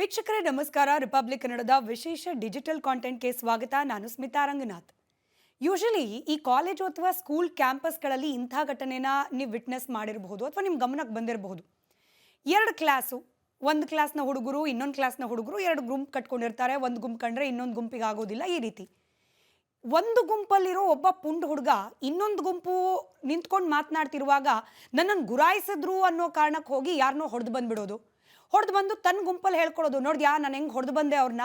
ವೀಕ್ಷಕರೇ ನಮಸ್ಕಾರ. ರಿಪಬ್ಲಿಕ್ ಕನ್ನಡದ ವಿಶೇಷ ಡಿಜಿಟಲ್ ಕಾಂಟೆಂಟ್ಗೆ ಸ್ವಾಗತ. ನಾನು ಸ್ಮಿತಾ ರಂಗನಾಥ್. ಯೂಶಲಿ ಈ ಕಾಲೇಜು ಅಥವಾ ಸ್ಕೂಲ್ ಕ್ಯಾಂಪಸ್ಗಳಲ್ಲಿ ಇಂಥ ಘಟನೆನ ನೀವು ವಿಟ್ನೆಸ್ ಮಾಡಿರಬಹುದು ಅಥವಾ ನಿಮ್ಮ ಗಮನಕ್ಕೆ ಬಂದಿರಬಹುದು. ಎರಡು ಕ್ಲಾಸು, ಒಂದು ಕ್ಲಾಸ್ನ ಹುಡುಗರು ಇನ್ನೊಂದು ಕ್ಲಾಸ್ನ ಹುಡುಗರು ಎರಡು ಗುಂಪು ಕಟ್ಕೊಂಡಿರ್ತಾರೆ. ಒಂದು ಗುಂಪು ಕಂಡ್ರೆ ಇನ್ನೊಂದು ಗುಂಪಿಗೆ ಆಗೋದಿಲ್ಲ. ಈ ರೀತಿ ಒಂದು ಗುಂಪಲ್ಲಿರೋ ಒಬ್ಬ ಪುಂಡ್ ಹುಡುಗ ಇನ್ನೊಂದು ಗುಂಪು ನಿಂತ್ಕೊಂಡು ಮಾತನಾಡ್ತಿರುವಾಗ ನನ್ನನ್ನು ಗುರಾಯಿಸಿದ್ರು ಅನ್ನೋ ಕಾರಣಕ್ಕೆ ಹೋಗಿ ಯಾರನ್ನೋ ಹೊಡೆದು ಬಂದುಬಿಡೋದು. ಹೊಡೆದು ಬಂದು ತನ್ನ ಗುಂಪಲ್ಲಿ ಹೇಳ್ಕೊಡೋದು, ನೋಡಿದ್ಯಾ ನಾನು ಹೆಂಗೆ ಹೊಡೆದು ಬಂದೆ ಅವ್ರನ್ನ,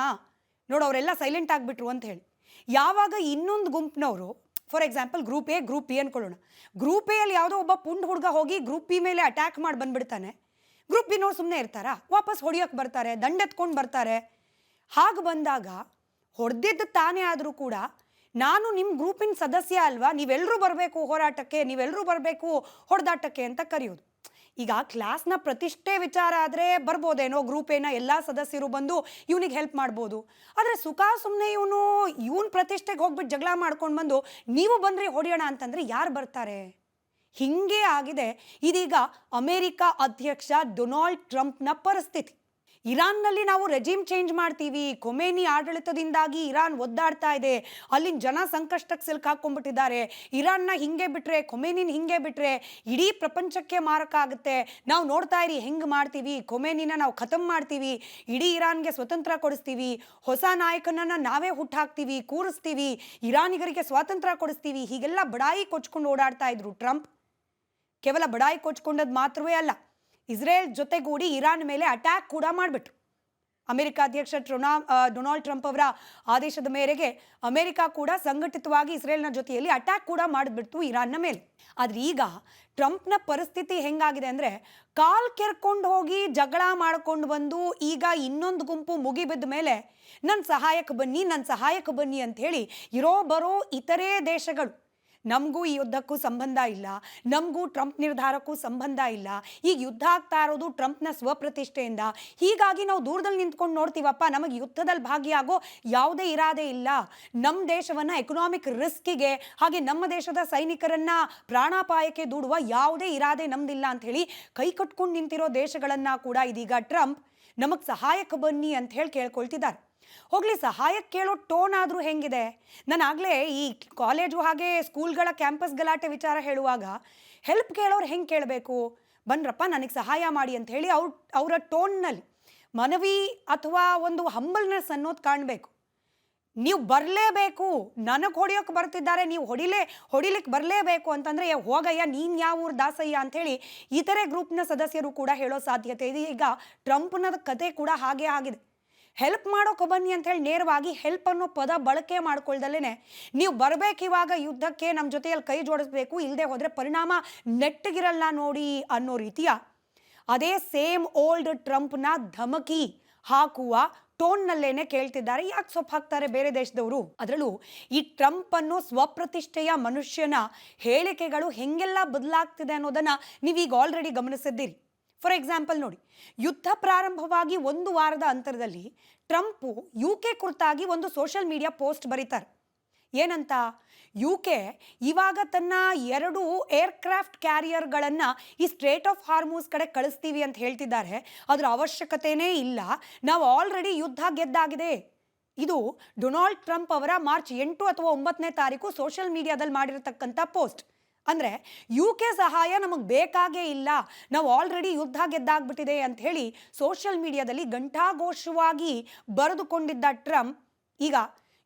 ನೋಡು ಅವರೆಲ್ಲ ಸೈಲೆಂಟ್ ಆಗಿಬಿಟ್ರು ಅಂತ ಹೇಳಿ. ಯಾವಾಗ ಇನ್ನೊಂದು ಗುಂಪಿನವರು, for example group A group B ಅಂದ್ಕೊಳ್ಳೋಣ, ಗ್ರೂಪ್ ಎಲ್ಲಿ ಯಾವುದೋ ಒಬ್ಬ ಪುಂಡ್ ಹುಡುಗ ಹೋಗಿ ಗ್ರೂಪ್ ಬಿ ಮೇಲೆ ಅಟ್ಯಾಕ್ ಮಾಡಿ ಬಂದುಬಿಡ್ತಾನೆ, ಗ್ರೂಪ್ ಬಿ ನೋಡಿ ಸುಮ್ಮನೆ ಇರ್ತಾರಾ? ವಾಪಸ್ ಹೊಡಿಯೋಕ್ಕೆ ಬರ್ತಾರೆ, ದಂಡೆತ್ಕೊಂಡು ಬರ್ತಾರೆ. ಹಾಗೆ ಬಂದಾಗ ಹೊಡೆದಿದ್ದು ತಾನೇ ಆದರೂ ಕೂಡ ನಾನು ನಿಮ್ಮ ಗ್ರೂಪಿನ ಸದಸ್ಯ ಅಲ್ವಾ, ನೀವೆಲ್ಲರೂ ಬರಬೇಕು ಹೋರಾಟಕ್ಕೆ, ನೀವೆಲ್ಲರೂ ಬರಬೇಕು ಹೊಡೆದಾಟಕ್ಕೆ ಅಂತ ಕರೆಯೋದು. ಈಗ ಕ್ಲಾಸ್ನ ಪ್ರತಿಷ್ಠೆ ವಿಚಾರ ಆದರೆ ಬರ್ಬೋದೇನೋ, ಗ್ರೂಪ್ ಏನ ಎಲ್ಲ ಸದಸ್ಯರು ಬಂದು ಇವನಿಗೆ ಹೆಲ್ಪ್ ಮಾಡ್ಬೋದು. ಆದರೆ ಸುಖ ಸುಮ್ಮನೆ ಇವನ್ ಪ್ರತಿಷ್ಠೆಗೆ ಹೋಗ್ಬಿಟ್ಟು ಜಗಳ ಮಾಡ್ಕೊಂಡು ಬಂದು ನೀವು ಬಂದ್ರಿ ಹೊಡೆಯೋಣ ಅಂತಂದರೆ ಯಾರು ಬರ್ತಾರೆ? ಹಿಂಗೆ ಆಗಿದೆ ಇದೀಗ ಅಮೆರಿಕ ಅಧ್ಯಕ್ಷ ಡೊನಾಲ್ಡ್ ಟ್ರಂಪ್ನ ಪರಿಸ್ಥಿತಿ. ಇರಾನ್ನಲ್ಲಿ ನಾವು ರೆಜಿಮ್ ಚೇಂಜ್ ಮಾಡ್ತೀವಿ, ಖೊಮೇನಿ ಆಡಳಿತದಿಂದಾಗಿ ಇರಾನ್ ಒದ್ದಾಡ್ತಾ ಇದೆ, ಅಲ್ಲಿನ ಜನ ಸಂಕಷ್ಟಕ್ಕೆ ಸಿಲುಕಾಕೊಂಡ್ಬಿಟ್ಟಿದ್ದಾರೆ, ಇರಾನ್ನ ಹಿಂಗೆ ಬಿಟ್ಟರೆ, ಖೊಮೇನಿನ ಹಿಂಗೆ ಬಿಟ್ಟರೆ ಇಡೀ ಪ್ರಪಂಚಕ್ಕೆ ಮಾರಕ ಆಗುತ್ತೆ, ನಾವು ನೋಡ್ತಾ ಇರಿ ಹೆಂಗೆ ಮಾಡ್ತೀವಿ, ಖೊಮೇನಿನ ನಾವು ಖತಮ್ ಮಾಡ್ತೀವಿ, ಇಡೀ ಇರಾನ್ಗೆ ಸ್ವತಂತ್ರ ಕೊಡಿಸ್ತೀವಿ, ಹೊಸ ನಾಯಕನನ್ನು ನಾವೇ ಹುಟ್ಟಾಕ್ತೀವಿ, ಕೂರಿಸ್ತೀವಿ, ಇರಾನಿಗರಿಗೆ ಸ್ವಾತಂತ್ರ್ಯ ಕೊಡಿಸ್ತೀವಿ, ಹೀಗೆಲ್ಲ ಬಡಾಯಿ ಕೊಚ್ಕೊಂಡು ಓಡಾಡ್ತಾ ಇದ್ರು ಟ್ರಂಪ್. ಕೇವಲ ಬಡಾಯಿ ಕೊಚ್ಕೊಂಡದ್ದು ಮಾತ್ರವೇ ಅಲ್ಲ, ಇಸ್ರೇಲ್ ಜೊತೆಗೂಡಿ ಇರಾನ್ ಮೇಲೆ ಅಟ್ಯಾಕ್ ಕೂಡ ಮಾಡಿಬಿಟ್ರು. ಅಮೆರಿಕ ಅಧ್ಯಕ್ಷ ಡೊನಾಲ್ಡ್ ಟ್ರಂಪ್ ಅವರ ಆದೇಶದ ಮೇರೆಗೆ ಅಮೆರಿಕ ಕೂಡ ಸಂಘಟಿತವಾಗಿ ಇಸ್ರೇಲ್ನ ಜೊತೆಯಲ್ಲಿ ಅಟ್ಯಾಕ್ ಕೂಡ ಮಾಡಿಬಿಡ್ತು ಇರಾನ್ನ ಮೇಲೆ. ಆದರೆ ಈಗ ಟ್ರಂಪ್ನ ಪರಿಸ್ಥಿತಿ ಹೆಂಗಾಗಿದೆ ಅಂದರೆ, ಕಾಲ್ ಕೆರ್ಕೊಂಡು ಹೋಗಿ ಜಗಳ ಮಾಡ್ಕೊಂಡು ಬಂದು ಈಗ ಇನ್ನೊಂದು ಗುಂಪು ಮುಗಿಬಿದ್ದ ಮೇಲೆ ನನ್ನ ಸಹಾಯಕ್ಕೆ ಬನ್ನಿ, ನನ್ನ ಸಹಾಯಕ್ಕೆ ಬನ್ನಿ ಅಂಥೇಳಿ ಇರೋ ಬರೋ ಇತರೆ ದೇಶಗಳು, ನಮಗೂ ಈ ಯುದ್ಧಕ್ಕೂ ಸಂಬಂಧ ಇಲ್ಲ, ನಮಗೂ ಟ್ರಂಪ್ ನಿರ್ಧಾರಕ್ಕೂ ಸಂಬಂಧ ಇಲ್ಲ, ಈಗ ಯುದ್ಧ ಆಗ್ತಾ ಇರೋದು ಟ್ರಂಪ್ನ ಸ್ವಪ್ರತಿಷ್ಠೆಯಿಂದ, ಹೀಗಾಗಿ ನಾವು ದೂರದಲ್ಲಿ ನಿಂತ್ಕೊಂಡು ನೋಡ್ತೀವಪ್ಪ, ನಮಗೆ ಯುದ್ಧದಲ್ಲಿ ಭಾಗಿಯಾಗೋ ಯಾವುದೇ ಇರಾದೆ ಇಲ್ಲ, ನಮ್ಮ ದೇಶವನ್ನು ಎಕನಾಮಿಕ್ ರಿಸ್ಕಿಗೆ ಹಾಗೆ ನಮ್ಮ ದೇಶದ ಸೈನಿಕರನ್ನು ಪ್ರಾಣಾಪಾಯಕ್ಕೆ ದೂಡುವ ಯಾವುದೇ ಇರಾದೆ ನಮ್ದಿಲ್ಲ ಅಂಥೇಳಿ ಕೈ ಕಟ್ಕೊಂಡು ನಿಂತಿರೋ ದೇಶಗಳನ್ನು ಕೂಡ ಇದೀಗ ಟ್ರಂಪ್ ನಮಗೆ ಸಹಾಯಕ್ಕೆ ಬನ್ನಿ ಅಂತ ಹೇಳಿ ಕೇಳ್ಕೊಳ್ತಿದ್ದಾರೆ. ಹೋಗಲಿ, ಸಹಾಯಕ್ಕೆ ಕೇಳೋ ಟೋನ್ ಆದರೂ ಹೆಂಗಿದೆ? ನಾನು ಆಗಲೇ ಈ ಕಾಲೇಜು ಹಾಗೆ ಸ್ಕೂಲ್ಗಳ ಕ್ಯಾಂಪಸ್ ಗಲಾಟೆ ವಿಚಾರ ಹೇಳುವಾಗ ಹೆಲ್ಪ್ ಕೇಳೋರು ಹೆಂಗೆ ಕೇಳಬೇಕು, ಬನ್ರಪ್ಪ ನನಗೆ ಸಹಾಯ ಮಾಡಿ ಅಂತ ಹೇಳಿ ಅವರ ಟೋನ್ನಲ್ಲಿ ಮನವಿ ಅಥವಾ ಒಂದು ಹಂಬಲ್ನೆಸ್ ಅನ್ನೋದು ಕಾಣಬೇಕು. ನೀವು ಬರಲೇಬೇಕು, ನನಗೆ ಹೊಡೆಯೋಕ್ಕೆ ಬರ್ತಿದ್ದಾರೆ, ನೀವು ಹೊಡಿಲಿಕ್ಕೆ ಬರಲೇಬೇಕು ಅಂತಂದರೆ ಹೋಗಯ್ಯ ನೀನು ಯಾವ ಊರು ದಾಸಯ್ಯ ಅಂಥೇಳಿ ಇತರೆ ಗ್ರೂಪ್ನ ಸದಸ್ಯರು ಕೂಡ ಹೇಳೋ ಸಾಧ್ಯತೆ ಇದೆ. ಈಗ ಟ್ರಂಪ್ನ ಕತೆ ಕೂಡ ಹಾಗೆ ಆಗಿದೆ. ಹೆಲ್ಪ್ ಮಾಡೋಕೆ ಬನ್ನಿ ಅಂಥೇಳಿ ನೇರವಾಗಿ ಹೆಲ್ಪ್ ಅನ್ನೋ ಪದ ಬಳಕೆ ಮಾಡ್ಕೊಳ್ದಲ್ಲೇ ನೀವು ಬರಬೇಕು ಇವಾಗ ಯುದ್ಧಕ್ಕೆ, ನಮ್ಮ ಜೊತೆಯಲ್ಲಿ ಕೈ ಜೋಡಿಸ್ಬೇಕು, ಇಲ್ಲದೆ ಹೋದರೆ ಪರಿಣಾಮ ನೆಟ್ಟಗಿರಲ್ಲ ನೋಡಿ ಅನ್ನೋ ರೀತಿಯ ಅದೇ ಸೇಮ್ ಓಲ್ಡ್ ಟ್ರಂಪ್ನ ಧಮಕಿ ಹಾಕುವ ಟೋನ್ನಲ್ಲೇನೆ ಕೇಳ್ತಿದ್ದಾರೆ. ಯಾಕೆ ಸೊಪ್ಪು ಹಾಕ್ತಾರೆ ಬೇರೆ ದೇಶದವರು? ಅದರಲ್ಲೂ ಈ ಟ್ರಂಪ್ ಅನ್ನೋ ಸ್ವಪ್ರತಿಷ್ಠೆಯ ಮನುಷ್ಯನ ಹೇಳಿಕೆಗಳು ಹೆಂಗೆಲ್ಲ ಬದಲಾಗ್ತಿದೆ ಅನ್ನೋದನ್ನು ನೀವೀಗ ಆಲ್ರೆಡಿ ಗಮನಿಸಿದ್ದೀರಿ. ಫಾರ್ ಎಕ್ಸಾಂಪಲ್ ನೋಡಿ, ಯುದ್ಧ ಪ್ರಾರಂಭವಾಗಿ ಒಂದು ವಾರದ ಅಂತರದಲ್ಲಿ ಟ್ರಂಪು UK ಕುರಿತಾಗಿ ಒಂದು ಸೋಷಿಯಲ್ ಮೀಡಿಯಾ ಪೋಸ್ಟ್ ಬರೀತಾರೆ. ಏನಂತ? UK ಇವಾಗ ತನ್ನ 2 ಏರ್ಕ್ರಾಫ್ಟ್ ಕ್ಯಾರಿಯರ್ಗಳನ್ನು ಈ ಸ್ಟ್ರೇಟ್ ಆಫ್ ಹಾರ್ಮೂಸ್ ಕಡೆ ಕಳಿಸ್ತೀವಿ ಅಂತ ಹೇಳ್ತಿದ್ದಾರೆ, ಅದರ ಅವಶ್ಯಕತೆಯೇ ಇಲ್ಲ, ನಾವು ಆಲ್ರೆಡಿ ಯುದ್ಧ ಗೆದ್ದಾಗಿದೆ. ಇದು ಡೊನಾಲ್ಡ್ ಟ್ರಂಪ್ ಅವರ ಮಾರ್ಚ್ 8 ಅಥವಾ 9ನೇ ತಾರೀಕು ಸೋಷಿಯಲ್ ಮೀಡಿಯಾದಲ್ಲಿ ಮಾಡಿರತಕ್ಕಂಥ ಪೋಸ್ಟ್. ಅಂದರೆ UK ಸಹಾಯ ನಮಗೆ ಬೇಕಾಗೇ ಇಲ್ಲ, ನಾವು ಆಲ್ರೆಡಿ ಯುದ್ಧ ಗೆದ್ದಾಗ್ಬಿಟ್ಟಿದೆ ಅಂತ ಹೇಳಿ ಸೋಷಿಯಲ್ ಮೀಡಿಯಾದಲ್ಲಿ ಘಂಟಾಘೋಷವಾಗಿ ಬರೆದುಕೊಂಡಿದ್ದ ಟ್ರಂಪ್ ಈಗ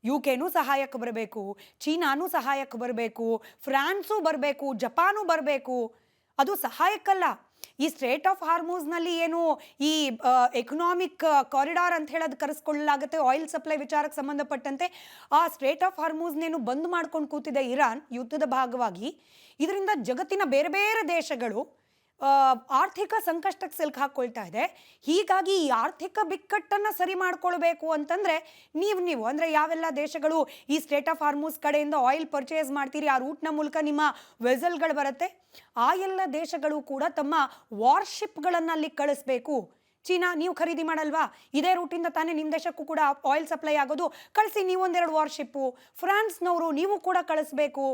UKನೂ ಸಹಾಯಕ್ಕೆ ಬರಬೇಕು, ಚೀನಾನೂ ಸಹಾಯಕ್ಕೆ ಬರಬೇಕು, ಫ್ರಾನ್ಸು ಬರಬೇಕು, ಜಪಾನು ಬರಬೇಕು. ಅದು ಸಹಾಯಕ್ಕಲ್ಲ, ಈ ಸ್ಟ್ರೇಟ್ ಆಫ್ ಹಾರ್ಮೂಸ್ನಲ್ಲಿ ಏನು ಈ ಎಕನಾಮಿಕ್ ಕಾರಿಡಾರ್ ಅಂತ ಹೇಳೋದು ಕರೆಸ್ಕೊಳ್ಳಲಾಗುತ್ತೆ, ಆಯಿಲ್ ಸಪ್ಲೈ ವಿಚಾರಕ್ಕೆ ಸಂಬಂಧಪಟ್ಟಂತೆ ಆ ಸ್ಟ್ರೇಟ್ ಆಫ್ ಹಾರ್ಮೂಸ್ನೇನು ಬಂದ್ ಮಾಡ್ಕೊಂಡು ಕೂತಿದೆ ಇರಾನ್ ಯುದ್ಧದ ಭಾಗವಾಗಿ. ಇದರಿಂದ ಜಗತ್ತಿನ ಬೇರೆ ಬೇರೆ ದೇಶಗಳು ಆರ್ಥಿಕ ಸಂಕಷ್ಟಕ್ಕೆ ಸಿಲುಕಾಕೊಳ್ತಾ ಇದೆ. ಹೀಗಾಗಿ ಈ ಆರ್ಥಿಕ ಬಿಕ್ಕಟ್ಟನ್ನು ಸರಿ ಮಾಡ್ಕೊಳ್ಬೇಕು ಅಂತಂದರೆ ನೀವು ಅಂದರೆ ಯಾವೆಲ್ಲ ದೇಶಗಳು ಈ ಸ್ಟ್ರೇಟ್ ಆಫ್ ಹಾರ್ಮೂಸ್ ಕಡೆಯಿಂದ ಆಯಿಲ್ ಪರ್ಚೇಸ್ ಮಾಡ್ತೀರಿ, ಆ ರೂಟ್ನ ಮೂಲಕ ನಿಮ್ಮ ವೆಸಲ್ಗಳು ಬರುತ್ತೆ, ಆ ಎಲ್ಲ ದೇಶಗಳು ಕೂಡ ತಮ್ಮ ವಾರ್ಶಿಪ್ಗಳನ್ನು ಅಲ್ಲಿ ಕಳಿಸ್ಬೇಕು. ಚೀನಾ, ನೀವು ಖರೀದಿ ಮಾಡಲ್ವಾ, ಇದೇ ರೂಟಿಂದ ತಾನೇ ನಿಮ್ಮ ದೇಶಕ್ಕೂ ಕೂಡ ಆಯಿಲ್ ಸಪ್ಲೈ ಆಗೋದು, ಕಳಿಸಿ ನೀವೊಂದೆರಡು ವಾರ್ಶಿಪ್ಪು. ಫ್ರಾನ್ಸ್ನವರು ನೀವು ಕೂಡ ಕಳಿಸ್ಬೇಕು,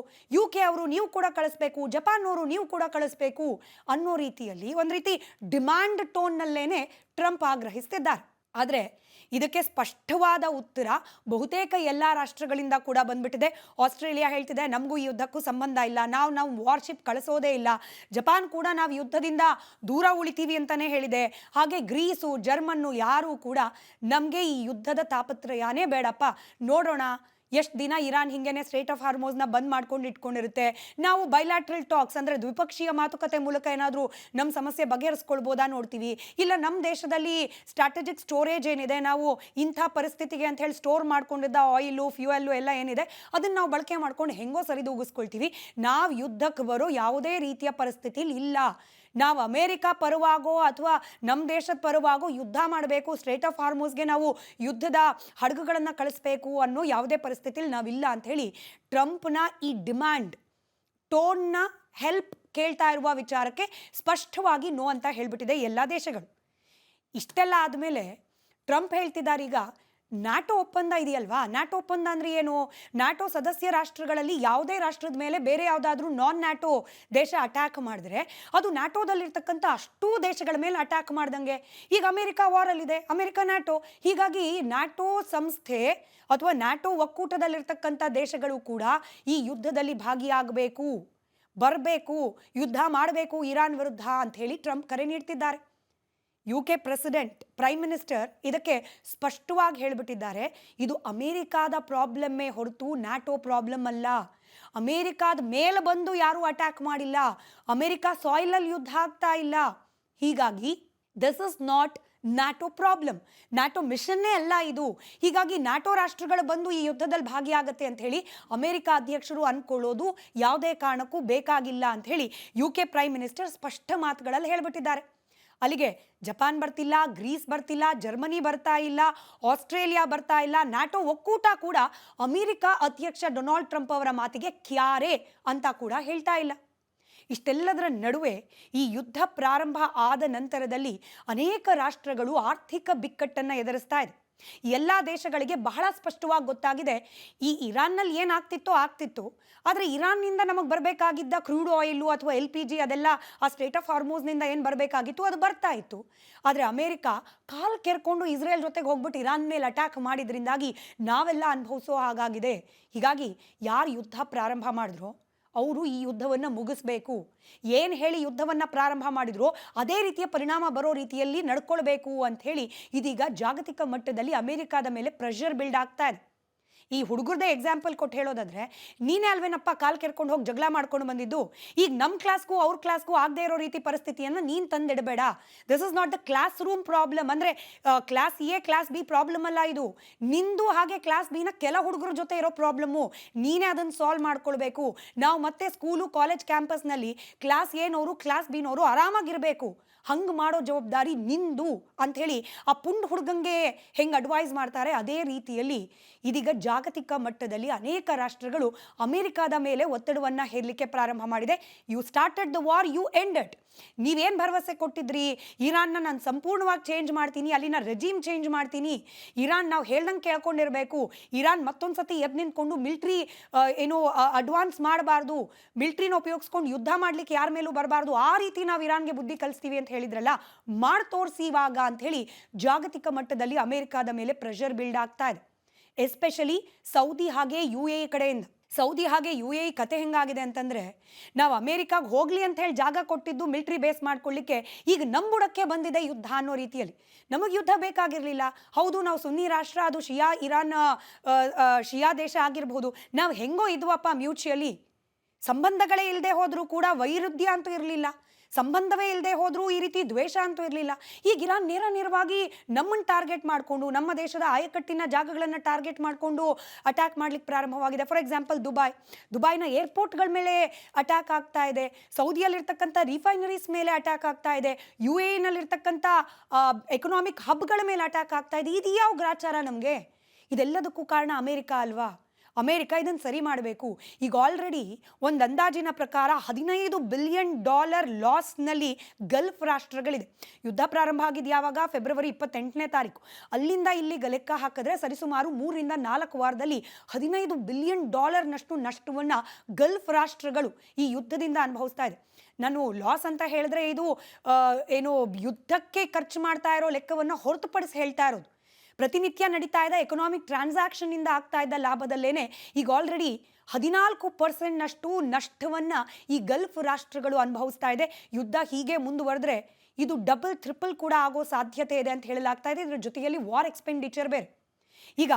UK ಅವರು ನೀವು ಕೂಡ ಕಳಿಸ್ಬೇಕು, ಜಪಾನ್ನವರು ನೀವು ಕೂಡ ಕಳಿಸ್ಬೇಕು ಅನ್ನೋ ರೀತಿಯಲ್ಲಿ ಒಂದು ರೀತಿ ಡಿಮ್ಯಾಂಡ್ ಟೋನ್ನಲ್ಲೇನೆ ಟ್ರಂಪ್ ಆಗ್ರಹಿಸ್ತಿದ್ದಾರೆ. ಆದರೆ ಇದಕ್ಕೆ ಸ್ಪಷ್ಟವಾದ ಉತ್ತರ ಬಹುತೇಕ ಎಲ್ಲ ರಾಷ್ಟ್ರಗಳಿಂದ ಕೂಡ ಬಂದ್ಬಿಟ್ಟಿದೆ. ಆಸ್ಟ್ರೇಲಿಯಾ ಹೇಳ್ತಿದೆ ನಮಗೂ ಈ ಯುದ್ಧಕ್ಕೂ ಸಂಬಂಧ ಇಲ್ಲ, ನಾವು ವಾರ್ಶಿಪ್ ಕಳಿಸೋದೇ ಇಲ್ಲ. ಜಪಾನ್ ಕೂಡ ನಾವು ಯುದ್ಧದಿಂದ ದೂರ ಉಳಿತೀವಿ ಅಂತಲೇ ಹೇಳಿದೆ. ಹಾಗೆ ಗ್ರೀಸು, ಜರ್ಮನ್ನು ಯಾರೂ ಕೂಡ ನಮಗೆ ಈ ಯುದ್ಧದ ತಾಪತ್ರಯನೇ ಬೇಡಪ್ಪ, ನೋಡೋಣ ಎಷ್ಟು ದಿನ ಇರಾನ್ ಹಿಂಗೇನೆ ಸ್ಟ್ರೇಟ್ ಆಫ್ ಹಾರ್ಮೋಸ್ನ ಬಂದ್ ಮಾಡ್ಕೊಂಡು ಇಟ್ಕೊಂಡಿರುತ್ತೆ, ನಾವು ಬೈಲ್ಯಾಟ್ರಲ್ ಟಾಕ್ಸ್ ಅಂದರೆ ದ್ವಿಪಕ್ಷೀಯ ಮಾತುಕತೆ ಮೂಲಕ ಏನಾದರೂ ನಮ್ಮ ಸಮಸ್ಯೆ ಬಗೆಹರಿಸ್ಕೊಳ್ಬೋದಾ ನೋಡ್ತೀವಿ, ಇಲ್ಲ ನಮ್ಮ ದೇಶದಲ್ಲಿ ಸ್ಟ್ರಾಟಜಿಕ್ ಸ್ಟೋರೇಜ್ ಏನಿದೆ, ನಾವು ಇಂಥ ಪರಿಸ್ಥಿತಿಗೆ ಅಂತ ಹೇಳಿ ಸ್ಟೋರ್ ಮಾಡ್ಕೊಂಡಿದ್ದ ಆಯಿಲು, ಫ್ಯೂಯಲ್ಲು ಎಲ್ಲ ಏನಿದೆ ಅದನ್ನು ನಾವು ಬಳಕೆ ಮಾಡ್ಕೊಂಡು ಹೆಂಗೋ ಸರಿದೂಗಿಸ್ಕೊಳ್ತೀವಿ. ನಾವು ಯುದ್ಧಕ್ಕೆ ಬರೋ ಯಾವುದೇ ರೀತಿಯ ಪರಿಸ್ಥಿತಿಲಿ ಇಲ್ಲ. ನಾವು ಅಮೇರಿಕಾ ಪರವಾಗೋ ಅಥವಾ ನಮ್ಮ ದೇಶದ ಪರವಾಗೋ ಯುದ್ಧ ಮಾಡಬೇಕು, ಸ್ಟ್ರೇಟ್ ಆಫ್ ಹಾರ್ಮೋಸ್ಗೆ ನಾವು ಯುದ್ಧದ ಹಡಗುಗಳನ್ನು ಕಳಿಸ್ಬೇಕು ಅನ್ನೋ ಯಾವುದೇ ಪರಿಸ್ಥಿತಿಲಿ ನಾವಿಲ್ಲ ಅಂಥೇಳಿ ಟ್ರಂಪ್ನ ಈ ಡಿಮ್ಯಾಂಡ್ ಟೋನ್ನ ಹೆಲ್ಪ್ ಕೇಳ್ತಾ ಇರುವ ವಿಚಾರಕ್ಕೆ ಸ್ಪಷ್ಟವಾಗಿ ನೋ ಅಂತ ಹೇಳ್ಬಿಟ್ಟಿದೆ ಎಲ್ಲ ದೇಶಗಳು. ಇಷ್ಟೆಲ್ಲ ಆದಮೇಲೆ ಟ್ರಂಪ್ ಹೇಳ್ತಿದ್ದಾರೆ, ಈಗ ನ್ಯಾಟೋ ಒಪ್ಪಂದ ಇದೆಯಲ್ವಾ, ನ್ಯಾಟೋ ಒಪ್ಪಂದ ಅಂದರೆ ಏನು, ನ್ಯಾಟೋ ಸದಸ್ಯ ರಾಷ್ಟ್ರಗಳಲ್ಲಿ ಯಾವುದೇ ರಾಷ್ಟ್ರದ ಮೇಲೆ ಬೇರೆ ಯಾವುದಾದ್ರೂ ನಾನ್ ನ್ಯಾಟೋ ದೇಶ ಅಟ್ಯಾಕ್ ಮಾಡಿದ್ರೆ ಅದು ನ್ಯಾಟೋದಲ್ಲಿರ್ತಕ್ಕಂಥ ಅಷ್ಟೂ ದೇಶಗಳ ಮೇಲೆ ಅಟ್ಯಾಕ್ ಮಾಡ್ದಂಗೆ. ಈಗ ಅಮೆರಿಕ ವಾರಲ್ಲಿದೆ, ಅಮೆರಿಕ ನ್ಯಾಟೋ, ಹೀಗಾಗಿ ನ್ಯಾಟೋ ಸಂಸ್ಥೆ ಅಥವಾ ನ್ಯಾಟೋ ಒಕ್ಕೂಟದಲ್ಲಿರ್ತಕ್ಕಂಥ ದೇಶಗಳು ಕೂಡ ಈ ಯುದ್ಧದಲ್ಲಿ ಭಾಗಿಯಾಗಬೇಕು, ಬರಬೇಕು, ಯುದ್ಧ ಮಾಡಬೇಕು ಇರಾನ್ ವಿರುದ್ಧ ಅಂಥೇಳಿ ಟ್ರಂಪ್ ಕರೆ ನೀಡ್ತಿದ್ದಾರೆ. UK ಪ್ರೆಸಿಡೆಂಟ್, ಪ್ರೈಮ್ ಮಿನಿಸ್ಟರ್ ಇದಕ್ಕೆ ಸ್ಪಷ್ಟವಾಗಿ ಹೇಳಿಬಿಟ್ಟಿದ್ದಾರೆ, ಇದು ಅಮೇರಿಕಾದ ಪ್ರಾಬ್ಲಮ್ಮೇ ಹೊರತು ನ್ಯಾಟೋ ಪ್ರಾಬ್ಲಮ್ ಅಲ್ಲ. ಅಮೇರಿಕಾದ ಮೇಲೆ ಬಂದು ಯಾರೂ ಅಟ್ಯಾಕ್ ಮಾಡಿಲ್ಲ, ಅಮೇರಿಕಾ ಸಾಯಿಲಲ್ಲಿ ಯುದ್ಧ ಆಗ್ತಾ ಇಲ್ಲ. ಹೀಗಾಗಿ this is not NATO problem, NATO ಮಿಷನ್ನೇ ಅಲ್ಲ ಇದು. ಹೀಗಾಗಿ ನ್ಯಾಟೋ ರಾಷ್ಟ್ರಗಳು ಬಂದು ಈ ಯುದ್ಧದಲ್ಲಿ ಭಾಗಿಯಾಗತ್ತೆ ಅಂಥೇಳಿ ಅಮೇರಿಕಾ ಅಧ್ಯಕ್ಷರು ಅಂದ್ಕೊಳ್ಳೋದು ಯಾವುದೇ ಕಾರಣಕ್ಕೂ ಬೇಕಾಗಿಲ್ಲ ಅಂಥೇಳಿ UK ಪ್ರೈಮ್ ಮಿನಿಸ್ಟರ್ ಸ್ಪಷ್ಟ ಮಾತುಗಳಲ್ಲಿ ಹೇಳಿಬಿಟ್ಟಿದ್ದಾರೆ. ಅಲ್ಲಿಗೆ ಜಪಾನ್ ಬರ್ತಿಲ್ಲ, ಗ್ರೀಸ್ ಬರ್ತಿಲ್ಲ, ಜರ್ಮನಿ ಬರ್ತಾ ಇಲ್ಲ, ಆಸ್ಟ್ರೇಲಿಯಾ ಬರ್ತಾ ಇಲ್ಲ, ನ್ಯಾಟೋ ಒಕ್ಕೂಟ ಕೂಡ ಅಮೆರಿಕ ಅಧ್ಯಕ್ಷ ಡೊನಾಲ್ಡ್ ಟ್ರಂಪ್ ಅವರ ಮಾತಿಗೆ ಕ್ಯಾರೆ ಅಂತ ಕೂಡ ಹೇಳ್ತಾ ಇಲ್ಲ. ಇಷ್ಟೆಲ್ಲದರ ನಡುವೆ ಈ ಯುದ್ಧ ಪ್ರಾರಂಭ ಆದ ನಂತರದಲ್ಲಿ ಅನೇಕ ರಾಷ್ಟ್ರಗಳು ಆರ್ಥಿಕ ಬಿಕ್ಕಟ್ಟನ್ನು ಎದುರಿಸ್ತಾ ಇದೆ. ಎಲ್ಲ ದೇಶಗಳಿಗೆ ಬಹಳ ಸ್ಪಷ್ಟವಾಗಿ ಗೊತ್ತಾಗಿದೆ, ಈ ಇರಾನ್ನಲ್ಲಿ ಏನಾಗ್ತಿತ್ತೋ ಆಗ್ತಿತ್ತು, ಆದರೆ ಇರಾನ್ನಿಂದ ನಮಗೆ ಬರಬೇಕಾಗಿದ್ದ ಕ್ರೂಡ್ ಆಯಿಲು ಅಥವಾ LPG ಅದೆಲ್ಲ ಆ ಸ್ಟ್ರೇಟ್ ಆಫ್ ಹಾರ್ಮೋಸ್ನಿಂದ ಏನು ಬರಬೇಕಾಗಿತ್ತು ಅದು ಬರ್ತಾ ಇತ್ತು. ಆದರೆ ಅಮೇರಿಕಾ ಕಾಲು ಕೆರ್ಕೊಂಡು ಇಸ್ರೇಲ್ ಜೊತೆಗೆ ಹೋಗ್ಬಿಟ್ಟು ಇರಾನ್ ಮೇಲೆ ಅಟ್ಯಾಕ್ ಮಾಡಿದ್ರಿಂದಾಗಿ ನಾವೆಲ್ಲ ಅನುಭವಿಸೋ ಹಾಗಾಗಿದೆ. ಹೀಗಾಗಿ ಯಾರು ಯುದ್ಧ ಪ್ರಾರಂಭ ಮಾಡಿದ್ರೋ ಅವರು ಈ ಯುದ್ಧವನ್ನು ಮುಗಿಸ್ಬೇಕು, ಏನು ಹೇಳಿ ಯುದ್ಧವನ್ನು ಪ್ರಾರಂಭ ಮಾಡಿದ್ರು ಅದೇ ರೀತಿಯ ಪರಿಣಾಮ ಬರೋ ರೀತಿಯಲ್ಲಿ ನಡ್ಕೊಳ್ಬೇಕು ಅಂಥೇಳಿ ಇದೀಗ ಜಾಗತಿಕ ಮಟ್ಟದಲ್ಲಿ ಅಮೆರಿಕಾದ ಮೇಲೆ ಪ್ರೆಷರ್ ಬಿಲ್ಡ್ ಆಗ್ತಾ ಇದೆ. ಈ ಹುಡುಗರದೇ ಎಕ್ಸಾಂಪಲ್ ಕೊಟ್ಟು ಹೇಳೋದಾದ್ರೆ, ನೀನೇ ಅಲ್ವೇನಪ್ಪ ಕಾಲು ಕೆರ್ಕೊಂಡು ಹೋಗಿ ಜಗಳ ಮಾಡ್ಕೊಂಡು ಬಂದಿದ್ದು, ಈಗ ನಮ್ಮ ಕ್ಲಾಸ್ಗೂ ಅವ್ರ ಕ್ಲಾಸ್ಗೂ ಆಗದೆ ಇರೋ ರೀತಿ ಪರಿಸ್ಥಿತಿಯನ್ನು ನೀನು ತಂದಿಡಬೇಡ. This is not the classroom problem, ಅಂದರೆ class A class B problem ಅಲ್ಲ ಇದು, ನಿಂದು ಹಾಗೆ ಕ್ಲಾಸ್ ಬಿನ ಕೆಲ ಹುಡುಗರ ಜೊತೆ ಇರೋ ಪ್ರಾಬ್ಲಮ್ಮು, ನೀನೇ ಅದನ್ನು ಸಾಲ್ವ್ ಮಾಡ್ಕೊಳ್ಬೇಕು. ನಾವು ಮತ್ತೆ ಸ್ಕೂಲು ಕಾಲೇಜ್ ಕ್ಯಾಂಪಸ್ನಲ್ಲಿ ಕ್ಲಾಸ್ ಎನವರು ಕ್ಲಾಸ್ ಬಿನವರು ಆರಾಮಾಗಿರಬೇಕು, ಹಂಗೆ ಮಾಡೋ ಜವಾಬ್ದಾರಿ ನಿಂದು ಅಂಥೇಳಿ ಆ ಪುಂಡ್ ಹುಡುಗಂಗೆ ಹೆಂಗೆ ಅಡ್ವೈಸ್ ಮಾಡ್ತಾರೆ ಅದೇ ರೀತಿಯಲ್ಲಿ ಇದೀಗ ಜಾಗತಿಕ ಮಟ್ಟದಲ್ಲಿ ಅನೇಕ ರಾಷ್ಟ್ರಗಳು ಅಮೆರಿಕಾದ ಮೇಲೆ ಒತ್ತಡವನ್ನು ಹೇರಲಿಕ್ಕೆ ಪ್ರಾರಂಭ ಮಾಡಿದೆ. You started the war, you ended. ನೀವೇನು ಭರವಸೆ ಕೊಟ್ಟಿದ್ರಿ, ಇರಾನ್ನ ನಾನು ಸಂಪೂರ್ಣವಾಗಿ ಚೇಂಜ್ ಮಾಡ್ತೀನಿ, ಅಲ್ಲಿನ ರೆಜಿಮ್ ಚೇಂಜ್ ಮಾಡ್ತೀನಿ, ಇರಾನ್ ನಾವು ಹೇಳ್ದಂಗೆ ಕೇಳ್ಕೊಂಡಿರಬೇಕು, ಇರಾನ್ ಮತ್ತೊಂದು ಸತಿ ಎದ್ದು ನಿಂತ್ಕೊಂಡು ಮಿಲ್ಟ್ರಿ ಏನೋ ಅಡ್ವಾನ್ಸ್ ಮಾಡಬಾರ್ದು, ಮಿಲ್ಟ್ರಿನ ಉಪಯೋಗಿಸ್ಕೊಂಡು ಯುದ್ಧ ಮಾಡಲಿಕ್ಕೆ ಯಾರ ಮೇಲೂ ಬರಬಾರ್ದು, ಆ ರೀತಿ ನಾವು ಇರಾನ್ಗೆ ಬುದ್ಧಿ ಕಲಿಸ್ತೀವಿ ಅಂತ ಹೇಳಿದ್ರಲ್ಲ, ಮಾಡಿ ತೋರಿಸಿ ಇವಾಗ ಅಂಥೇಳಿ ಜಾಗತಿಕ ಮಟ್ಟದಲ್ಲಿ ಅಮೆರಿಕಾದ ಮೇಲೆ ಪ್ರೆಷರ್ ಬಿಲ್ಡ್ ಆಗ್ತಾ ಇದೆ. ಎಸ್ಪೆಷಲಿ ಸೌದಿ ಹಾಗೆ UAE ಕಡೆಯಿಂದ. ಸೌದಿ ಹಾಗೆ UAE ಕತೆ ಹೆಂಗಾಗಿದೆ ಅಂತಂದರೆ, ನಾವು ಅಮೇರಿಕಾಗೆ ಹೋಗಲಿ ಅಂತ ಹೇಳಿ ಜಾಗ ಕೊಟ್ಟಿದ್ದು ಮಿಲ್ಟ್ರಿ ಬೇಸ್ ಮಾಡ್ಕೊಳ್ಳಿಕ್ಕೆ ಈಗ ನಮ್ಮ ಬುಡಕ್ಕೆ ಬಂದಿದೆ ಯುದ್ಧ ಅನ್ನೋ ರೀತಿಯಲ್ಲಿ. ನಮಗೆ ಯುದ್ಧ ಬೇಕಾಗಿರಲಿಲ್ಲ, ಹೌದು ನಾವು ಸುನ್ನಿ ರಾಷ್ಟ್ರ, ಅದು ಇರಾನ್ ಶಿಯಾ ದೇಶ ಆಗಿರ್ಬೋದು, ನಾವು ಹೆಂಗೋ ಇದ್ವಪ್ಪ ಮ್ಯೂಚುಯಲಿ, ಸಂಬಂಧಗಳೇ ಇಲ್ಲದೆ ಹೋದರೂ ಕೂಡ ವೈರುಧ್ಯ ಅಂತೂ ಇರಲಿಲ್ಲ, ಸಂಬಂಧವೇ ಇಲ್ಲದೆ ಹೋದರೂ ಈ ರೀತಿ ದ್ವೇಷ ಅಂತೂ ಇರಲಿಲ್ಲ. ಈಗ ಇರಾನ್ ನೇರವಾಗಿ ನಮ್ಮನ್ನು ಟಾರ್ಗೆಟ್ ಮಾಡಿಕೊಂಡು, ನಮ್ಮ ದೇಶದ ಆಯಕಟ್ಟಿನ ಜಾಗಗಳನ್ನು ಟಾರ್ಗೆಟ್ ಮಾಡಿಕೊಂಡು ಅಟ್ಯಾಕ್ ಮಾಡ್ಲಿಕ್ಕೆ ಪ್ರಾರಂಭವಾಗಿದೆ. ಫಾರ್ ಎಕ್ಸಾಂಪಲ್ ದುಬೈನ ಏರ್ಪೋರ್ಟ್ಗಳ ಮೇಲೆ ಅಟ್ಯಾಕ್ ಆಗ್ತಾ ಇದೆ, ಸೌದಿಯಲ್ಲಿರ್ತಕ್ಕಂಥ ರಿಫೈನರೀಸ್ ಮೇಲೆ ಅಟ್ಯಾಕ್ ಆಗ್ತಾ ಇದೆ, UAEನಲ್ಲಿರ್ತಕ್ಕಂಥ ಎಕನಾಮಿಕ್ ಹಬ್ಗಳ ಮೇಲೆ ಅಟ್ಯಾಕ್ ಆಗ್ತಾ ಇದೆ. ಇದು ಯಾವ ಗ್ರಾಚಾರ ನಮಗೆ? ಇದೆಲ್ಲದಕ್ಕೂ ಕಾರಣ ಅಮೇರಿಕಾ ಅಲ್ವಾ? ಅಮೇರಿಕ ಇದನ್ನು ಸರಿ ಮಾಡಬೇಕು. ಈಗ ಆಲ್ರೆಡಿ ಒಂದು ಅಂದಾಜಿನ ಪ್ರಕಾರ $15 ಬಿಲಿಯನ್ ಲಾಸ್ನಲ್ಲಿ ಗಲ್ಫ್ ರಾಷ್ಟ್ರಗಳಿದೆ. ಯುದ್ಧ ಪ್ರಾರಂಭ ಆಗಿದ್ದು ಯಾವಾಗ? ಫೆಬ್ರವರಿ 28ನೇ ತಾರೀಕು. ಅಲ್ಲಿಂದ ಇಲ್ಲಿಗೆ ಲೆಕ್ಕ ಹಾಕಿದ್ರೆ ಸರಿಸುಮಾರು 3 ರಿಂದ 4 ವಾರದಲ್ಲಿ $15 ಬಿಲಿಯನ್ ನಷ್ಟವನ್ನು ಗಲ್ಫ್ ರಾಷ್ಟ್ರಗಳು ಈ ಯುದ್ಧದಿಂದ ಅನುಭವಿಸ್ತಾ ಇದೆ. ನಾನು ಲಾಸ್ ಅಂತ ಹೇಳಿದ್ರೆ ಇದು ಏನು ಯುದ್ಧಕ್ಕೆ ಖರ್ಚು ಮಾಡ್ತಾ ಇರೋ ಲೆಕ್ಕವನ್ನು ಹೊರತುಪಡಿಸಿ ಹೇಳ್ತಾ ಇರೋದು. ಪ್ರತಿನಿತ್ಯ ನಡೀತಾ ಇದೆ ಎಕನಾಮಿಕ್ ಟ್ರಾನ್ಸಾಕ್ಷನ್ನಿಂದ ಆಗ್ತಾ ಇದ್ದ ಲಾಭದಲ್ಲೇನೆ ಈಗ ಆಲ್ರೆಡಿ 14% ನಷ್ಟವನ್ನು ಈ ಗಲ್ಫ್ ರಾಷ್ಟ್ರಗಳು ಅನುಭವಿಸ್ತಾ ಇದೆ. ಯುದ್ಧ ಹೀಗೆ ಮುಂದುವರೆದ್ರೆ ಇದು ಡಬಲ್ ಟ್ರಿಪಲ್ ಕೂಡ ಆಗೋ ಸಾಧ್ಯತೆ ಇದೆ ಅಂತ ಹೇಳಲಾಗ್ತಾ ಇದೆ. ಇದರ ಜೊತೆಯಲ್ಲಿ ವಾರ್ ಎಕ್ಸ್ಪೆಂಡಿಚರ್ ಬೇರೆ. ಈಗ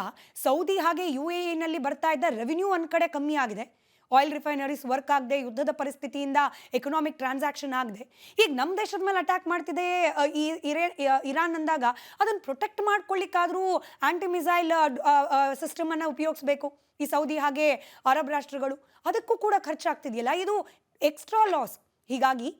ಸೌದಿ ಹಾಗೆ UAEನಲ್ಲಿ ಬರ್ತಾ ಇದ್ದ ರೆವಿನ್ಯೂ ಒಂದು ಕಡೆ ಕಮ್ಮಿ ಆಗಿದೆ. ಆಯಿಲ್ ರಿಫೈನರೀಸ್ ವರ್ಕ್ ಆಗದೆ, ಯುದ್ಧದ ಪರಿಸ್ಥಿತಿಯಿಂದ ಎಕನಾಮಿಕ್ ಟ್ರಾನ್ಸಾಕ್ಷನ್ ಆಗದೆ, ಈಗ ನಮ್ಮ ದೇಶದ ಮೇಲೆ ಅಟ್ಯಾಕ್ ಮಾಡ್ತಿದೆ ಇರಾನ್ ಅಂದಾಗ ಅದನ್ನು ಪ್ರೊಟೆಕ್ಟ್ ಮಾಡ್ಕೊಳ್ಳಿಕ್ಕಾದರೂ ಆಂಟಿ ಮಿಸೈಲ್ ಸಿಸ್ಟಮನ್ನು ಉಪಯೋಗಿಸ್ಬೇಕು ಈ ಸೌದಿ ಹಾಗೆ ಅರಬ್ ರಾಷ್ಟ್ರಗಳು. ಅದಕ್ಕೂ ಕೂಡ ಖರ್ಚಾಗ್ತಿದೆಯಲ್ಲ, ಇದು ಎಕ್ಸ್ಟ್ರಾ ಲಾಸ್. ಹೀಗಾಗಿ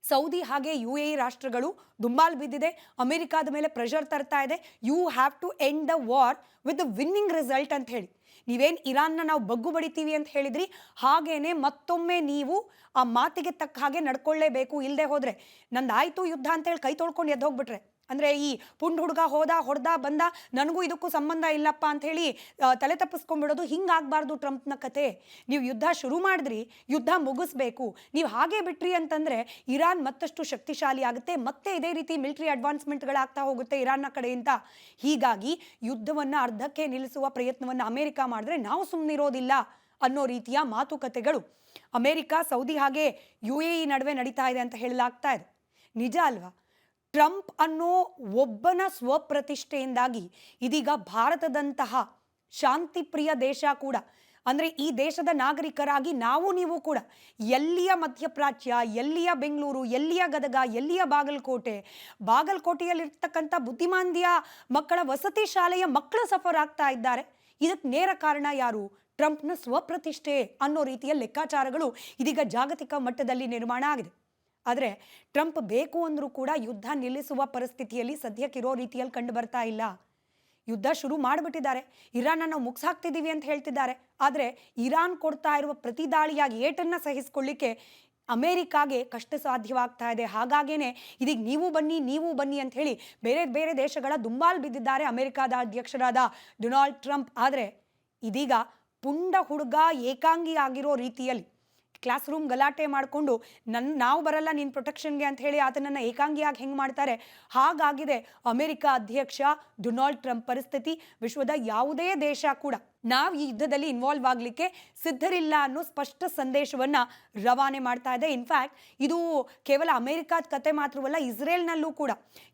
ಸೌದಿ ಹಾಗೆ UAE ರಾಷ್ಟ್ರಗಳು ದುಂಬಾಲು ಬಿದ್ದಿದೆ. ಅಮೆರಿಕಾದ ಮೇಲೆ ಪ್ರೆಷರ್ ತರ್ತಾ ಇದೆ. You have to end the war with the winning result ಅಂತ ಹೇಳಿ. ನೀವೇನು ಇರಾನ್ನ ನಾವು ಬಗ್ಗು ಬಡಿತೀವಿ ಅಂತ ಹೇಳಿದ್ರಿ, ಹಾಗೇನೆ ಮತ್ತೊಮ್ಮೆ ನೀವು ಆ ಮಾತಿಗೆ ತಕ್ಕ ಹಾಗೆ ನಡ್ಕೊಳ್ಳೇಬೇಕು. ಇಲ್ಲದೆ ಹೋದರೆ ನಂದಾಯ್ತು ಯುದ್ಧ ಅಂತೇಳಿ ಕೈ ತೊಳ್ಕೊಂಡು ಎದ್ದು ಹೋಗ್ಬಿಟ್ರೆ, ಅಂದರೆ ಈ ಪುಂಡ್ ಹುಡುಗ ಹೊಡೆದ ಬಂದ, ನನಗೂ ಇದಕ್ಕೂ ಸಂಬಂಧ ಇಲ್ಲಪ್ಪ ಅಂಥೇಳಿ ತಲೆ ತಪ್ಪಿಸ್ಕೊಂಡ್ಬಿಡೋದು, ಹಿಂಗಾಗಬಾರ್ದು ಟ್ರಂಪ್ನ ಕತೆ. ನೀವು ಯುದ್ಧ ಶುರು ಮಾಡಿದ್ರಿ, ಯುದ್ಧ ಮುಗಿಸ್ಬೇಕು. ನೀವು ಹಾಗೆ ಬಿಟ್ರಿ ಅಂತಂದರೆ ಇರಾನ್ ಮತ್ತಷ್ಟು ಶಕ್ತಿಶಾಲಿ ಆಗುತ್ತೆ, ಮತ್ತೆ ಇದೇ ರೀತಿ ಮಿಲಿಟರಿ ಅಡ್ವಾನ್ಸ್ಮೆಂಟ್ಗಳಾಗ್ತಾ ಹೋಗುತ್ತೆ ಇರಾನ್ನ ಕಡೆಯಿಂದ. ಹೀಗಾಗಿ ಯುದ್ಧವನ್ನು ಅರ್ಧಕ್ಕೆ ನಿಲ್ಲಿಸುವ ಪ್ರಯತ್ನವನ್ನು ಅಮೆರಿಕ ಮಾಡಿದ್ರೆ ನಾವು ಸುಮ್ಮನಿರೋದಿಲ್ಲ ಅನ್ನೋ ರೀತಿಯ ಮಾತುಕತೆಗಳು ಅಮೆರಿಕ, ಸೌದಿ ಹಾಗೆ UAE ನಡುವೆ ನಡೀತಾ ಇದೆ ಅಂತ ಹೇಳಲಾಗ್ತಾ ಇದೆ. ನಿಜ ಅಲ್ವಾ? ಟ್ರಂಪ್ ಅನ್ನೋ ಒಬ್ಬನ ಸ್ವಪ್ರತಿಷ್ಠೆಯಿಂದಾಗಿ ಇದೀಗ ಭಾರತದಂತಹ ಶಾಂತಿಪ್ರಿಯ ದೇಶ ಕೂಡ, ಅಂದರೆ ಈ ದೇಶದ ನಾಗರಿಕರಾಗಿ ನೀವು ಕೂಡ ಎಲ್ಲಿಯ ಮಧ್ಯಪ್ರಾಚ್ಯ, ಎಲ್ಲಿಯ ಬೆಂಗಳೂರು, ಎಲ್ಲಿಯ ಗದಗ, ಎಲ್ಲಿಯ ಬಾಗಲಕೋಟೆಯಲ್ಲಿರ್ತಕ್ಕಂಥ ಬುದ್ಧಿಮಾಂದ್ಯ ಮಕ್ಕಳ ವಸತಿ ಶಾಲೆಯ ಮಕ್ಕಳು ಸಫರ್ ಆಗ್ತಾ ಇದ್ದಾರೆ. ಇದಕ್ಕೆ ನೇರ ಕಾರಣ ಯಾರು? ಟ್ರಂಪ್ನ ಸ್ವಪ್ರತಿಷ್ಠೆ ಅನ್ನೋ ರೀತಿಯ ಲೆಕ್ಕಾಚಾರಗಳು ಇದೀಗ ಜಾಗತಿಕ ಮಟ್ಟದಲ್ಲಿ ನಿರ್ಮಾಣ ಆಗಿದೆ. ಆದರೆ ಟ್ರಂಪ್ ಬೇಕು ಅಂದರೂ ಕೂಡ ಯುದ್ಧ ನಿಲ್ಲಿಸುವ ಪರಿಸ್ಥಿತಿಯಲ್ಲಿ ಸದ್ಯಕ್ಕಿರೋ ರೀತಿಯಲ್ಲಿ ಕಂಡು ಬರ್ತಾ ಇಲ್ಲ. ಯುದ್ಧ ಶುರು ಮಾಡಿಬಿಟ್ಟಿದ್ದಾರೆ, ಇರಾನ್ನ ನಾವು ಮುಗಿಸಾಕ್ತಿದ್ದೀವಿ ಅಂತ ಹೇಳ್ತಿದ್ದಾರೆ. ಆದರೆ ಇರಾನ್ ಕೊಡ್ತಾ ಇರುವ ಪ್ರತಿ ದಾಳಿಯಾಗಿ ಏಟನ್ನು ಸಹಿಸಿಕೊಳ್ಳಿಕ್ಕೆ ಅಮೇರಿಕಾಗೆ ಕಷ್ಟ ಸಾಧ್ಯವಾಗ್ತಾ ಇದೆ. ಹಾಗಾಗೇನೆ ಇದೀಗ ನೀವು ಬನ್ನಿ ಅಂತ ಹೇಳಿ ಬೇರೆ ಬೇರೆ ದೇಶಗಳ ದುಂಬಾಲು ಬಿದ್ದಿದ್ದಾರೆ ಅಮೆರಿಕಾದ ಅಧ್ಯಕ್ಷರಾದ ಡೊನಾಲ್ಡ್ ಟ್ರಂಪ್. ಆದರೆ ಇದೀಗ ಪುಂಡ ಹುಡುಗ ಏಕಾಂಗಿ ಆಗಿರೋ ರೀತಿಯಲ್ಲಿ ಕ್ಲಾಸ್ ರೂಮ್ ಗಲಾಟೆ ಮಾಡಿಕೊಂಡು ನಾವು ಬರಲ್ಲ ನಿನ್ನ ಪ್ರೊಟೆಕ್ಷನ್ಗೆ ಅಂತ ಹೇಳಿ ಆತನನ್ನು ಏಕಾಂಗಿಯಾಗಿ ಹೆಂಗೆ ಮಾಡ್ತಾರೆ, ಹಾಗಾಗಿದೆ ಅಮೆರಿಕ ಅಧ್ಯಕ್ಷ ಡೊನಾಲ್ಡ್ ಟ್ರಂಪ್ ಪರಿಸ್ಥಿತಿ. ವಿಶ್ವದ ಯಾವುದೇ ದೇಶ ಕೂಡ ನಾವು ಈ ಯುದ್ಧದಲ್ಲಿ ಇನ್ವಾಲ್ವ್ ಆಗಲಿಕ್ಕೆ ಸಿದ್ಧರಿಲ್ಲ ಅನ್ನೋ ಸ್ಪಷ್ಟ ಸಂದೇಶವನ್ನು ರವಾನೆ ಮಾಡ್ತಾ ಇದೆ. ಇನ್ಫ್ಯಾಕ್ಟ್ ಇದು ಕೇವಲ ಅಮೆರಿಕಾದ ಕತೆ ಮಾತ್ರವಲ್ಲ, ಇಸ್ರೇಲ್ನಲ್ಲೂ ಕೂಡ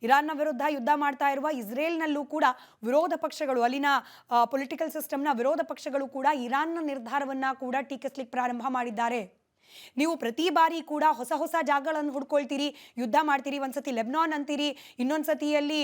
ಇರಾನ್ನ ವಿರುದ್ಧ ಯುದ್ಧ ಮಾಡ್ತಾ ಇರುವ ಇಸ್ರೇಲ್ನಲ್ಲೂ ಕೂಡ ವಿರೋಧ ಪಕ್ಷಗಳು, ಅಲ್ಲಿನ ಪೊಲಿಟಿಕಲ್ ಸಿಸ್ಟಮ್ನ ವಿರೋಧ ಪಕ್ಷಗಳು ಕೂಡ ಇರಾನ್ನ ನಿರ್ಧಾರವನ್ನು ಕೂಡ ಟೀಕಿಸ್ಲಿಕ್ಕೆ ಪ್ರಾರಂಭ ಮಾಡಿದ್ದಾರೆ. ನೀವು ಪ್ರತಿ ಬಾರಿ ಕೂಡ ಹೊಸ ಜಾಗಗಳನ್ನು ಹುಡ್ಕೊಳ್ತೀರಿ, ಯುದ್ಧ ಮಾಡ್ತೀರಿ. ಒಂದ್ಸತಿ ಲೆಬ್ನಾನ್ ಅಂತೀರಿ, ಇನ್ನೊಂದು ಸತಿಯಲ್ಲಿ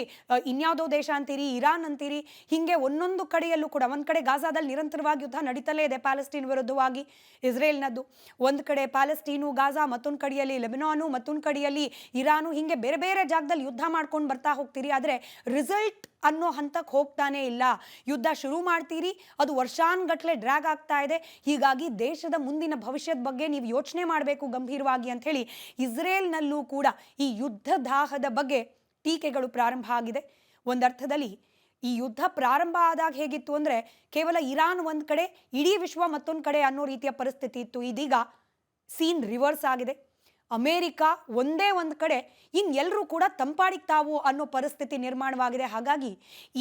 ಇನ್ಯಾವುದೋ ದೇಶ ಅಂತೀರಿ, ಇರಾನ್ ಅಂತೀರಿ. ಹೀಗೆ ಒಂದೊಂದು ಕಡೆಯಲ್ಲೂ ಕೂಡ, ಒಂದು ಕಡೆ ಗಾಜಾದಲ್ಲಿ ನಿರಂತರವಾಗಿ ಯುದ್ಧ ನಡೀತಲೇ ಇದೆ ಪ್ಯಾಲೆಸ್ಟೀನ್ ವಿರುದ್ಧವಾಗಿ ಇಸ್ರೇಲ್ನದ್ದು, ಒಂದು ಕಡೆ ಪ್ಯಾಲೆಸ್ಟೀನು ಗಾಜಾ, ಮತ್ತೊಂದು ಕಡೆಯಲ್ಲಿ ಲೆಬನಾನು, ಮತ್ತೊಂದು ಕಡೆಯಲ್ಲಿ ಇರಾನು. ಹೀಗೆ ಬೇರೆ ಬೇರೆ ಜಾಗದಲ್ಲಿ ಯುದ್ಧ ಮಾಡ್ಕೊಂಡು ಬರ್ತಾ ಹೋಗ್ತೀರಿ. ಆದರೆ ರಿಸಲ್ಟ್ ಅನ್ನೋ ಹಂತಕ್ಕೆ ಹೋಗ್ತಾನೆ ಇಲ್ಲ. ಯುದ್ಧ ಶುರು ಮಾಡ್ತೀರಿ, ಅದು ವರ್ಷಾನ್ಗಟ್ಲೆ ಡ್ರ್ಯಾಗ್ ಆಗ್ತಾ ಇದೆ. ಹೀಗಾಗಿ ದೇಶದ ಮುಂದಿನ ಭವಿಷ್ಯದ ಬಗ್ಗೆ ನೀವು ಯೋಚನೆ ಮಾಡಬೇಕು ಗಂಭೀರವಾಗಿ ಅಂತ ಹೇಳಿ ಇಸ್ರೇಲ್ನಲ್ಲೂ ಕೂಡ ಈ ಯುದ್ಧ ದಾಹದ ಬಗ್ಗೆ ಟೀಕೆಗಳು ಪ್ರಾರಂಭ ಆಗಿದೆ. ಒಂದರ್ಥದಲ್ಲಿ ಈ ಯುದ್ಧ ಪ್ರಾರಂಭ ಆದಾಗ ಹೇಗಿತ್ತು ಅಂದರೆ ಕೇವಲ ಇರಾನ್ ಒಂದು ಕಡೆ, ಇಡೀ ವಿಶ್ವ ಮತ್ತೊಂದು ಕಡೆ ಅನ್ನೋ ರೀತಿಯ ಪರಿಸ್ಥಿತಿ ಇತ್ತು. ಇದೀಗ ಸೀನ್ ರಿವರ್ಸ್ ಆಗಿದೆ. ಅಮೇರಿಕ ಒಂದೇ ಒಂದು ಕಡೆ, ಇನ್ನೆಲ್ಲರೂ ಕೂಡ ತಂಪಾಡಿಗೆ ತಾವು ಅನ್ನೋ ಪರಿಸ್ಥಿತಿ ನಿರ್ಮಾಣವಾಗಿದೆ. ಹಾಗಾಗಿ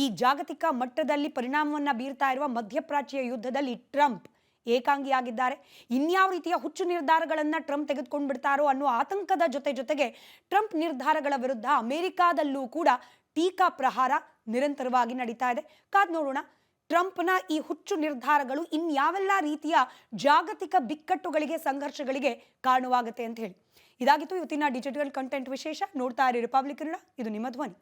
ಈ ಜಾಗತಿಕ ಮಟ್ಟದಲ್ಲಿ ಪರಿಣಾಮವನ್ನು ಬೀರ್ತಾ ಇರುವ ಮಧ್ಯಪ್ರಾಚ್ಯ ಯುದ್ಧದಲ್ಲಿ ಟ್ರಂಪ್ ಏಕಾಂಗಿಯಾಗಿದ್ದಾರೆ. ಇನ್ಯಾವ ರೀತಿಯ ಹುಚ್ಚು ನಿರ್ಧಾರಗಳನ್ನು ಟ್ರಂಪ್ ತೆಗೆದುಕೊಂಡು ಬಿಡ್ತಾರೋ ಅನ್ನೋ ಆತಂಕದ ಜೊತೆಗೆ ಟ್ರಂಪ್ ನಿರ್ಧಾರಗಳ ವಿರುದ್ಧ ಅಮೆರಿಕಾದಲ್ಲೂ ಕೂಡ ಟೀಕಾ ಪ್ರಹಾರ ನಿರಂತರವಾಗಿ ನಡೀತಾ ಇದೆ. ಕಾದ್ ನೋಡೋಣ ಟ್ರಂಪ್ನ ಈ ಹುಚ್ಚು ನಿರ್ಧಾರಗಳು ಇನ್ಯಾವೆಲ್ಲ ರೀತಿಯ ಜಾಗತಿಕ ಬಿಕ್ಕಟ್ಟುಗಳಿಗೆ, ಸಂಘರ್ಷಗಳಿಗೆ ಕಾರಣವಾಗುತ್ತೆ ಅಂತ ಹೇಳಿ. ಇದಾಗಿತ್ತು ಇವತ್ತಿನ ಡಿಜಿಟಲ್ ಕಂಟೆಂಟ್ ವಿಶೇಷ. ನೋಡ್ತಾ ಇರಿ ರಿಪಬ್ಲಿಕ್ ಕನ್ನಡ, ಇದು ನಿಮ್ಮ ಧ್ವನಿ.